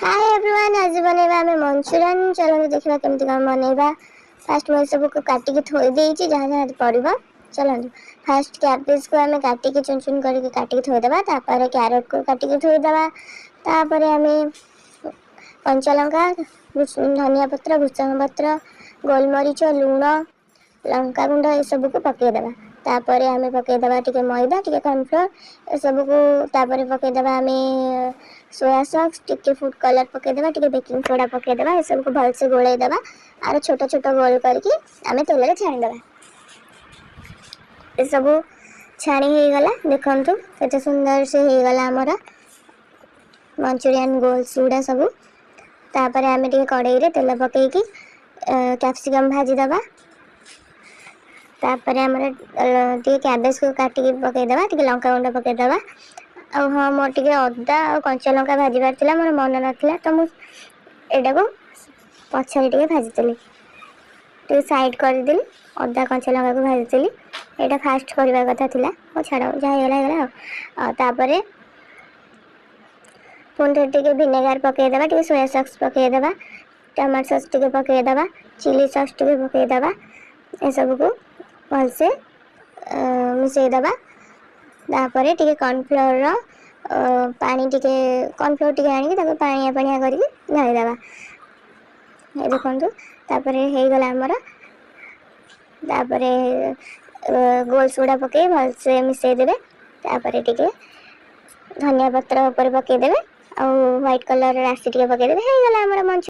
Hi everyone, आज बनेगा आम मंचूरियन। चलो देखा केमती कौन बनइबा। फास्ट मैं सब को काटिकी थोई देइछि जहाँ जहाँ पड़ो। चलो फास्ट कैबेज को आम काटिकी चुन चुन करके काटिकी थोईदेबा। तापर क्यारेट को काटिकी थोईदेबा। तापर आम कंचा लंका, धनिया पत्र, भुसंग पत्र, गोलमरीच, लुण, लंका गुंड ये सब को पकईदेबा। तापर आम पकईदेबा टिके मैदा, टिके कॉर्नफ्लोर ये सब को। तापर पकईदेबा आम सोया सॉस, टिके फूड कलर पकईदेबा, टिके बेकिंग सोडा पकईदेबा। ये सब को भलसे गोलैदेबा और छोट छोट गोल करके आम तेल में छाणीदेबा। ये सब छाणी हो गला। देखंतु केते सुंदर से हो गला हमर मंचूरियन गोल्स गुड़ा सब। तापर आम टिके कड़ाई रे तेल पकईकी कैप्सिकम भाजीदेबा। तापर आमर टिके कैबेज को काटिकी पकईदेबा, टिके लंका गुंड पकईदेबा। आ हाँ, मोर टिके अदा और कंचा लंका भाजबार थिला, मोर मन नथिला तो मु एटा को पछरे टिके भाजीदेली, टिके साइड करदेली। अदा कंचा लंका को भाजीदेली। एटा फास्ट करबा कथा थिला, ओ छाड़ जा गला। तापर पुणी टिके विनेगार पकईदेबा, टिके सोया सॉस पकईदेबा, टमाटो सॉस टिके पकईदेबा, चिली सॉस टिके पकईदेबा। ए सब को भलसे मिसईदेबा। तापर टिके कॉर्नफ्लोर पानी टिके कॉर्नफ्लोर टिके आनिकी ताको पानिया पानिया करके ढाळीदेबा। ए देखंतु तापर हे गला हमर। तापर गोल्स गुड़ा पकई भलसे मिसई देबे। तापर टिके धनिया पत्र ऊपर पकईदेबे और व्हाइट कलर राशि टिके पकईदेबे। हे गला हमर मंचूरियन।